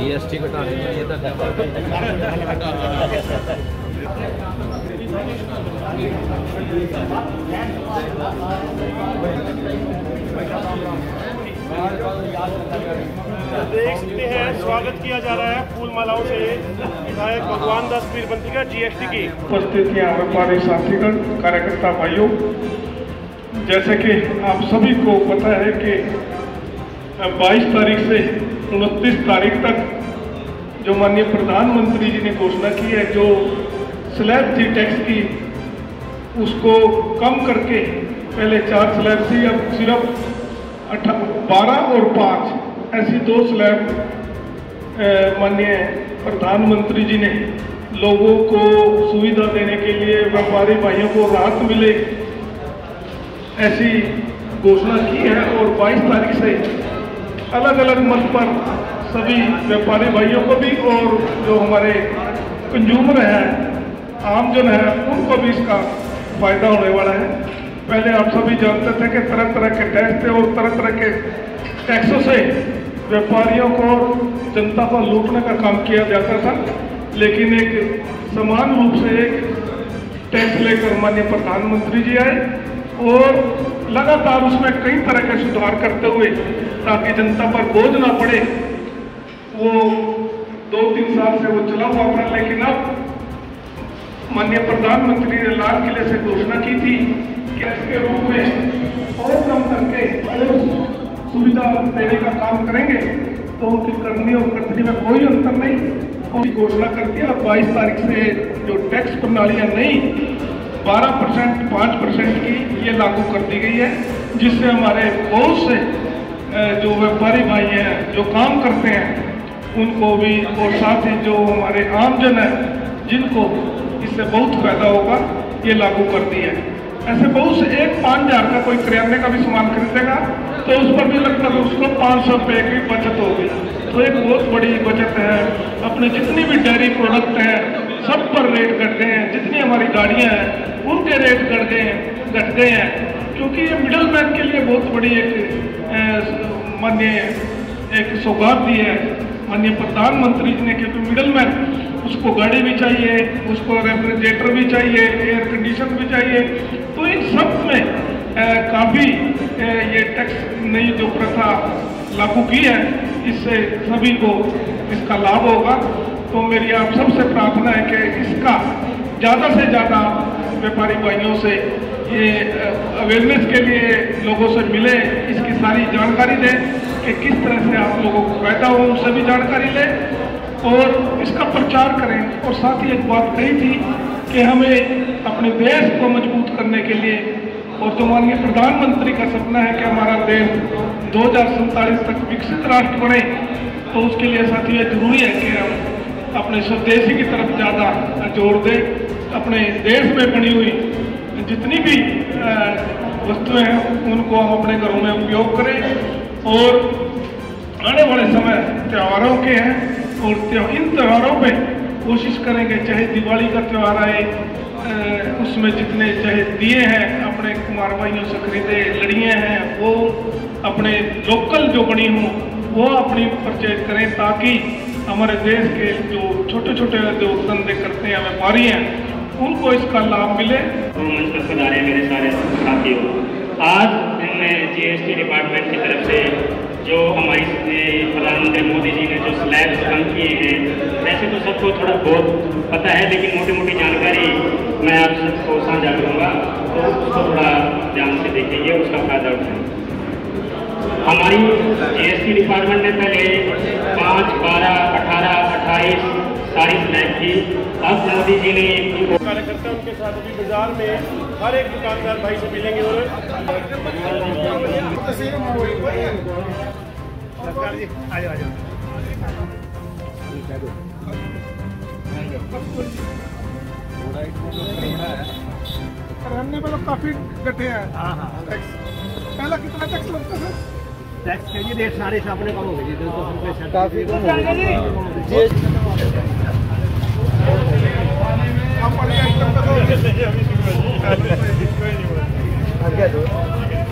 GST घटाने के लिए देख सकते हैं स्वागत किया जा रहा है फूल मालाओं से विधायक भगवान दास पीरबंती का जीएसटी की। उपस्थित यहाँ व्यापारी साथीगण, कार्यकर्ता भाइयों, जैसे कि आप सभी को पता है कि 22 तारीख से 29 तारीख तक जो माननीय प्रधानमंत्री जी ने घोषणा की है, जो स्लैब थी टैक्स की उसको कम करके, पहले 4 स्लैब थी, अब सिर्फ 12 और 5 ऐसी 2 स्लैब माननीय प्रधानमंत्री जी ने लोगों को सुविधा देने के लिए, व्यापारी भाइयों को राहत मिले, ऐसी घोषणा की है। और 22 तारीख से अलग अलग मत पर सभी व्यापारी भाइयों को भी और जो हमारे कंज्यूमर हैं, आमजन है, उनको भी इसका फायदा होने वाला है। पहले आप सभी जानते थे कि तरह तरह के टैक्स थे और तरह तरह के टैक्सों से व्यापारियों को और जनता को लूटने का काम किया जाता था, लेकिन एक समान रूप से एक टैक्स लेकर माननीय प्रधानमंत्री जी आए और लगातार उसमें कई तरह के सुधार करते हुए ताकि जनता पर बोझ ना पड़े, वो 2-3 साल से वो चला हुआ था। लेकिन अब माननीय प्रधानमंत्री ने लाल किले से घोषणा की थी कि इसके रूप में और कम करके और सुविधा देने का काम करेंगे, तो उनकी करनी और कथनी में कोई अंतर नहीं, उनकी घोषणा कर दिया। 22 तारीख से जो टैक्स प्रणालियां नई 12%, 5% की ये लागू कर दी गई है, जिससे हमारे बहुत से जो व्यापारी भाई हैं, जो काम करते हैं, उनको भी और साथ ही जो हमारे आमजन है, जिनको इससे बहुत फायदा होगा, ये लागू कर दी है। ऐसे बहुत से 1-5 हज़ार का कोई किराने का भी सामान खरीदेगा तो उस पर भी लगभग उसको 500 रुपये की बचत होगी, तो एक बहुत बड़ी बचत है। अपने जितनी भी डेयरी प्रोडक्ट हैं सब पर रेट घट गए हैं, जितनी हमारी गाड़ियां हैं उनके रेट घट गए हैं, क्योंकि ये मिडल मैन के लिए बहुत बड़ी एक माननीय एक सौगात दी है माननीय प्रधानमंत्री जी ने, क्योंकि मिडल मैन उसको गाड़ी भी चाहिए, उसको रेफ्रिजरेटर भी चाहिए, एयर कंडीशन भी चाहिए, तो इन सब में काफ़ी ये टैक्स नई जो प्रथा लागू की है, इससे सभी को इसका लाभ होगा। तो मेरी आप सबसे प्रार्थना है कि इसका ज़्यादा से ज़्यादा व्यापारी भाइयों से ये अवेयरनेस के लिए लोगों से मिले, इसकी सारी जानकारी दें कि किस तरह से आप लोगों को फायदा हो, उससे भी जानकारी लें और इसका प्रचार करें। और साथ ही एक बात कही थी कि हमें अपने देश को मजबूत करने के लिए, और जो माननीय प्रधानमंत्री का सपना है कि हमारा देश 2047 तक विकसित राष्ट्र बने, तो उसके लिए साथी ये जरूरी है कि हम अपने स्वदेशी की तरफ ज़्यादा जोर दें। अपने देश में बनी हुई जितनी भी वस्तुएं हैं उनको हम अपने घरों में उपयोग करें, और आने वाले समय त्योहारों के हैं और इन त्योहारों में कोशिश करेंगे, चाहे दिवाली का त्यौहार आए, उसमें जितने चाहे दिए हैं अपने कुमार भाइयों से खरीदे, लड़ियाँ हैं वो अपने लोकल जो बनी हों वो अपनी परचेज करें, ताकि हमारे देश के जो छोटे छोटे जो धंधे करते हैं व्यापारी हैं उनको इसका लाभ मिले। मंच पर पधारे मेरे सारे साथियों, आज हमने जीएसटी डिपार्टमेंट की तरफ से जो हमारी प्रधानमंत्री मोदी जी ने जो स्लैब्स कम किए हैं, वैसे तो सबको थोड़ा बहुत पता है, लेकिन मोटी मोटी जानकारी मैं आप सबको साझा करूँगा, तो उसको थोड़ा ध्यान से देखेंगे, उसका फायदा उठाएंगे। हमारी जीएसटी डिपार्टमेंट ने पहले 5, 12, 18, 28 सारी स्लैब थी। अब मोदी जी ने कार्यकर्ता उनके साथ अभी बाजार में हर एक दुकानदार भाई से मिलेंगे और रहने में तो काफी गठे हैं। पहला कितना टैक्स लगता है? टैक्स के लिए सारे सामने कम हो गए, काफी कम हो गए।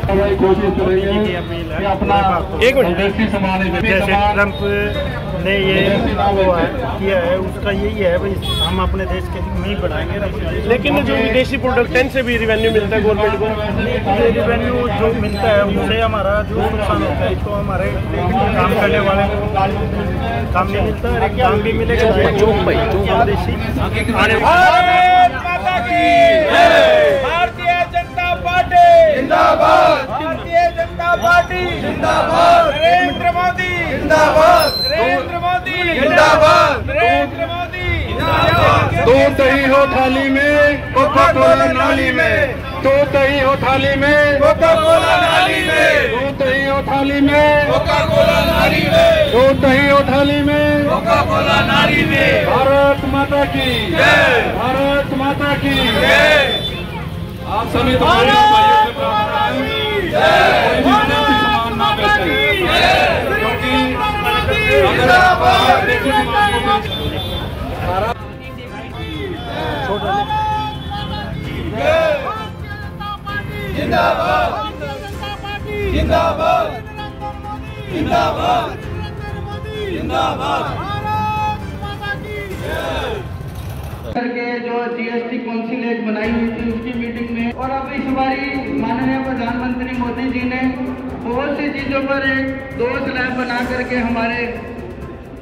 कोशिश करेंगे कि अपना एक मिनट। देसी सामान जैसे ट्रम्प ने ये किया है उसका यही है भाई हम अपने देश के में ही बढ़ाएंगे। लेकिन जो विदेशी प्रोडक्ट है इनसे भी रिवेन्यू मिलता है गवर्नमेंट को। ये रिवेन्यू जो मिलता है उससे हमारा जो नुकसान होता है तो हमारे काम करने वाले को काम नहीं मिलता है, काम भी मिलेगा देशी आने भारतीय जनता पार्टी जिंदाबाद, भारतीय जनता पार्टी जिंदाबाद, नरेंद्र मोदी जिंदाबाद, नरेंद्र मोदी जिंदाबाद, नरेंद्र मोदी दूध दही हो थाली में, कोका कोला नाली में, दूध दही हो थाली में, कोका कोला नाली में, दूध दही हो थाली में, कोका कोला नाली में, दूध दही हो थाली में, कोका कोला नाली में। भारत माता की जय, भारत माता की जय, आप सभी तो भाइयों से प्रार्थना है कोई भी विदेशी सामान ना बेचें, क्योंकि अगर आप देसी सामान को बेचेंगे जिंदाबाद, जिंदाबाद, जिंदाबाद, जिंदाबाद। करके जो जीएसटी काउंसिल एक बनाई हुई थी उसकी मीटिंग में, और अब इस बारी माननीय प्रधानमंत्री मोदी जी ने बहुत सी चीज़ों पर एक 2 स्लैब बना करके हमारे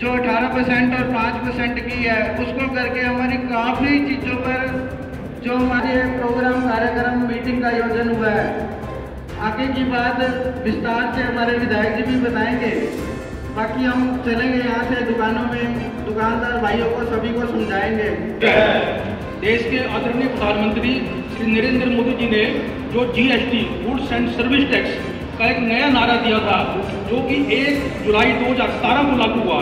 जो 18% और 5% की है उसको करके हमारी काफ़ी चीज़ों पर जो हमारे प्रोग्राम कार्यक्रम मीटिंग का आयोजन हुआ है। आगे की बात विस्तार से हमारे विधायक जी भी बताएंगे। बाकी हम चलेंगे यहाँ से दुकानों में, दुकानदार भाइयों को सभी को समझाएंगे। देश के आदरणीय प्रधानमंत्री श्री नरेंद्र मोदी जी ने जो GST goods and service tax का एक नया नारा दिया था जो कि 1 जुलाई 2017 को लागू हुआ,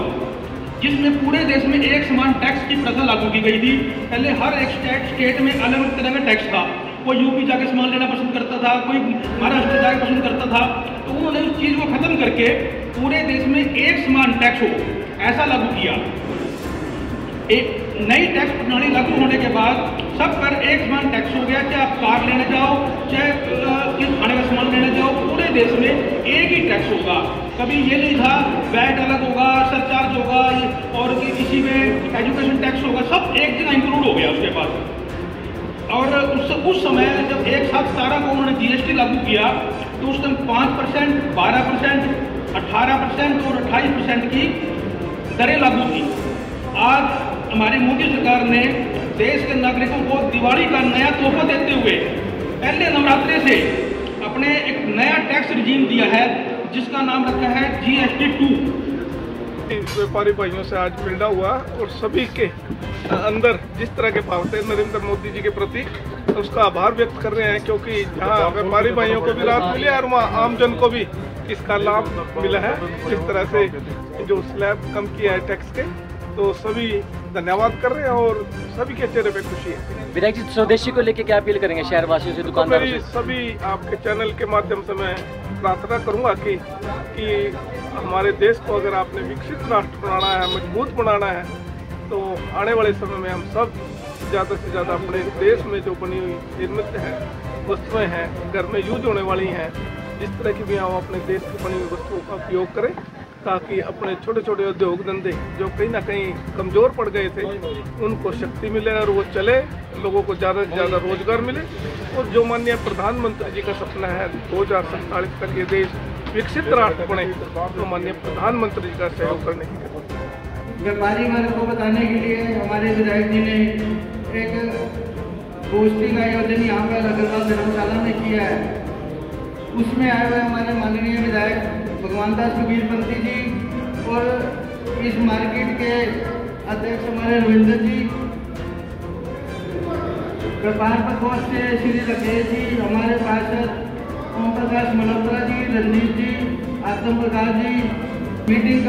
जिसमें पूरे देश में एक समान टैक्स की प्रथा लागू की गई थी। पहले हर एक स्टेट में अलग अलग तरह का टैक्स था। कोई यूपी जाके सामान लेना पसंद करता था, कोई महाराष्ट्र जाके पसंद करता था। तो उन्होंने उस चीज़ को खत्म करके पूरे देश में एक समान टैक्स हो ऐसा लागू किया। एक नई टैक्स प्रणाली लागू होने के बाद सब पर एक समान टैक्स हो गया। चाहे आप कार लेने जाओ, चाहे किस खाने का सामान लेने जाओ, पूरे देश में एक ही टैक्स होगा। कभी ये नहीं था वैट अलग होगा, सरचार्ज होगा और किसी में एजुकेशन टैक्स होगा, सब एक जगह इंक्लूड हो गया उसके बाद। और उस समय जब 1/7/17 को उन्होंने जीएसटी लागू किया तो उस टाइम 5%, 12%, 18% और 28% की दरें लागू थी। आज हमारी मोदी सरकार ने देश के नागरिकों को दिवाली का नया तोहफा देते हुए पहले नवरात्रे से अपने एक नया टैक्स रिजीम दिया है जिसका नाम रखा है GST 2। व्यापारी भाइयों से आज मिलना हुआ और सभी के अंदर जिस तरह के भाव थे नरेंद्र मोदी जी के प्रति उसका आभार व्यक्त कर रहे हैं, क्योंकि जहां व्यापारी भाइयों को भी राहत मिली और वहाँ आम जन को भी इसका लाभ मिला है। जिस तरह से जो स्लैब कम किया है टैक्स के, तो सभी धन्यवाद कर रहे हैं और सभी के चेहरे पे खुशी है। विधायक जी स्वदेशी को लेकर क्या अपील करेंगे शहर वासियों से, दुकानदारों से? सभी आपके चैनल के माध्यम से मैं प्रार्थना करूंगा कि हमारे देश को अगर आपने विकसित राष्ट्र बनाना है, मजबूत बनाना है, तो आने वाले समय में हम सब ज़्यादा से ज़्यादा अपने देश में जो बनी हुई निर्मित है वस्तुएं हैं, घर में यूज होने वाली हैं, जिस तरह की भी हम अपने देश की बनी हुई वस्तुओं का उपयोग करें, ताकि अपने छोटे छोटे उद्योग धंधे जो कहीं ना कहीं कमज़ोर पड़ गए थे उनको शक्ति मिले और वो चले, लोगों को ज़्यादा से ज़्यादा रोजगार मिले। और जो माननीय प्रधानमंत्री जी का सपना है 2047 तक ये देश विकसित राष्ट्र बने, तो माननीय प्रधानमंत्री जी का सहयोग करने की जरूरत है। व्यापारी वर्ग को बताने के लिए हमारे विधायक जी ने एक गोष्ठी का आयोजन यहाँ पर अग्रवाल धर्मशाला में किया है। उसमें आए हुए हमारे माननीय विधायक भगवान दास कबीरपंथी जी और इस मार्केट के अध्यक्ष हमारे रविंद्र जी, व्यापार प्रकोष्ठ से श्री राकेश जी, हमारे पार्षद ओम प्रकाश मल्होत्रा जी, रणदीप जी, आत्म प्रकाश जी मीटिंग